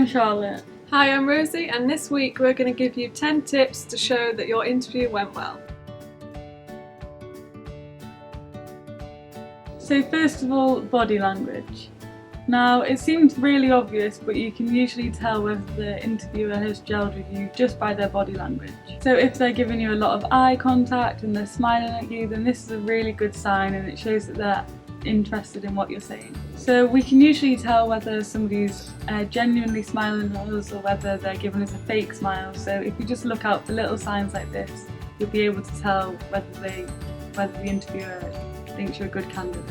I'm Charlotte. Hi, I'm Rosie, and this week we're going to give you 10 tips to show that your interview went well. So first of all, body language. Now it seems really obvious, but you can usually tell whether the interviewer has gelled with you just by their body language. So if they're giving you a lot of eye contact and they're smiling at you, then this is a really good sign and it shows that they're interested in what you're saying. So we can usually tell whether somebody's genuinely smiling at us or whether they're giving us a fake smile. So if you just look out for little signs like this, you'll be able to tell whether the interviewer thinks you're a good candidate.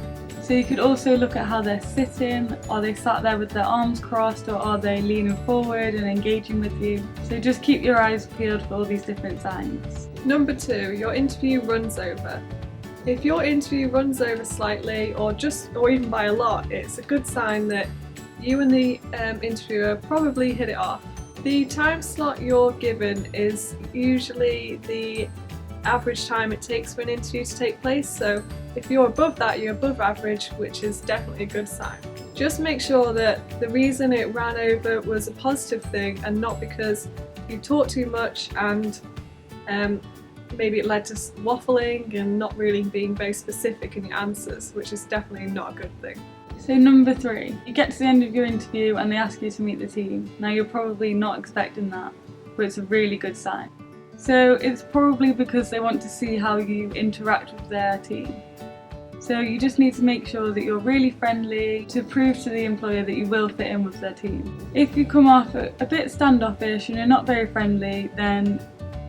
So you could also look at how they're sitting. Are they sat there with their arms crossed, or are they leaning forward and engaging with you? So just keep your eyes peeled for all these different signs. Number 2, your interview runs over. If your interview runs over slightly or even by a lot, it's a good sign that you and the interviewer probably hit it off. The time slot you're given is usually the average time it takes for an interview to take place, so if you're above that, you're above average, which is definitely a good sign. Just make sure that the reason it ran over was a positive thing and not because you talked too much and maybe it led to waffling and not really being very specific in your answers, which is definitely not a good thing. So number 3, you get to the end of your interview and they ask you to meet the team. Now you're probably not expecting that, but it's a really good sign. So it's probably because they want to see how you interact with their team. So you just need to make sure that you're really friendly to prove to the employer that you will fit in with their team. If you come off a bit standoffish and you're not very friendly, then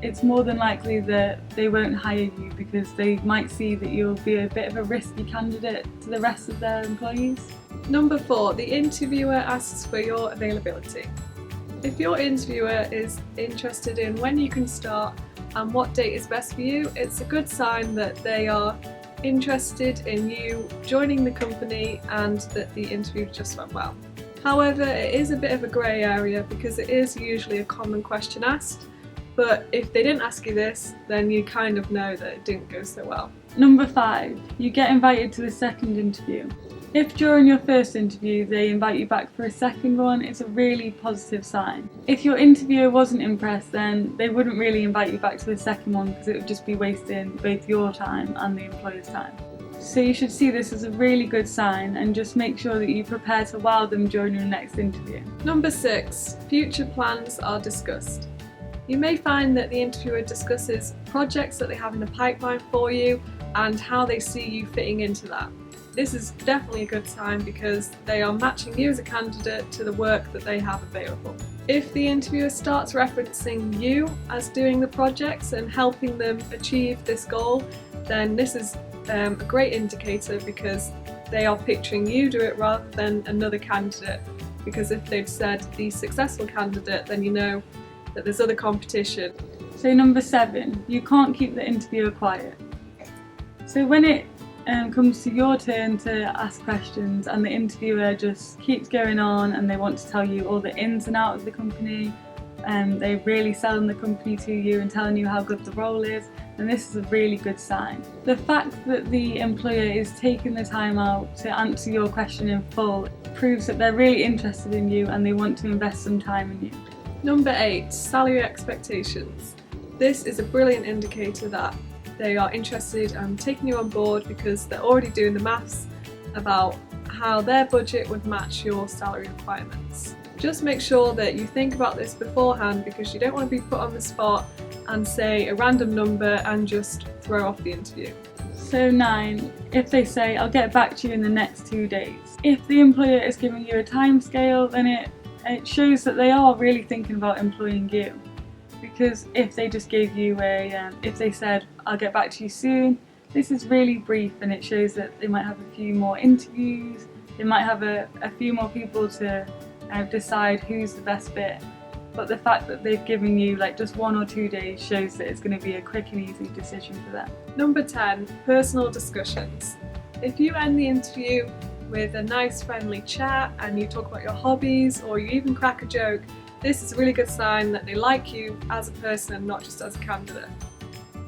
it's more than likely that they won't hire you because they might see that you'll be a bit of a risky candidate to the rest of their employees. Number 4, the interviewer asks for your availability. If your interviewer is interested in when you can start and what date is best for you, it's a good sign that they are interested in you joining the company and that the interview just went well. However, it is a bit of a grey area because it is usually a common question asked, but if they didn't ask you this, then you kind of know that it didn't go so well. Number 5, you get invited to the second interview. If during your first interview they invite you back for a second one, it's a really positive sign. If your interviewer wasn't impressed, then they wouldn't really invite you back to the second one because it would just be wasting both your time and the employer's time. So you should see this as a really good sign and just make sure that you prepare to wow them during your next interview. Number 6, future plans are discussed. You may find that the interviewer discusses projects that they have in the pipeline for you and how they see you fitting into that. This is definitely a good sign because they are matching you as a candidate to the work that they have available. If the interviewer starts referencing you as doing the projects and helping them achieve this goal, then this is a great indicator because they are picturing you do it rather than another candidate. Because if they'd said the successful candidate, then you know that there's other competition. So number 7, you can't keep the interviewer quiet. So when it comes to your turn to ask questions and the interviewer just keeps going on and they want to tell you all the ins and outs of the company and they're really selling the company to you and telling you how good the role is, then this is a really good sign. The fact that the employer is taking the time out to answer your question in full proves that they're really interested in you and they want to invest some time in you. Number 8, salary expectations. This is a brilliant indicator that they are interested and taking you on board because they're already doing the maths about how their budget would match your salary requirements. Just make sure that you think about this beforehand because you don't want to be put on the spot and say a random number and just throw off the interview. So 9, if they say, I'll get back to you in the next 2 days. If the employer is giving you a time scale, then it shows that they are really thinking about employing you. Because if they just gave you if they said, I'll get back to you soon, this is really brief and it shows that they might have a few more interviews, they might have a few more people to decide who's the best fit. But the fact that they've given you just 1 or 2 days shows that it's going to be a quick and easy decision for them. Number 10, personal discussions. If you end the interview with a nice friendly chat and you talk about your hobbies or you even crack a joke, this is a really good sign that they like you as a person and not just as a candidate.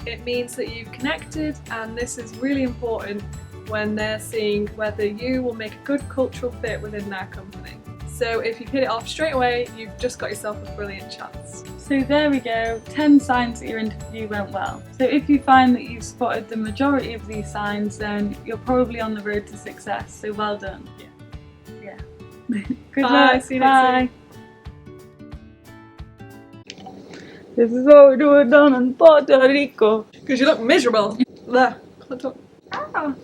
It means that you've connected, and this is really important when they're seeing whether you will make a good cultural fit within their company. So if you hit it off straight away, you've just got yourself a brilliant chance. So there we go, 10 signs that your interview went well. So if you find that you've spotted the majority of these signs, then you're probably on the road to success, so well done. Yeah. Good Bye, luck, see you next bye. This is what we do down in Puerto Rico. Because you look miserable. There. Can't talk. Ah.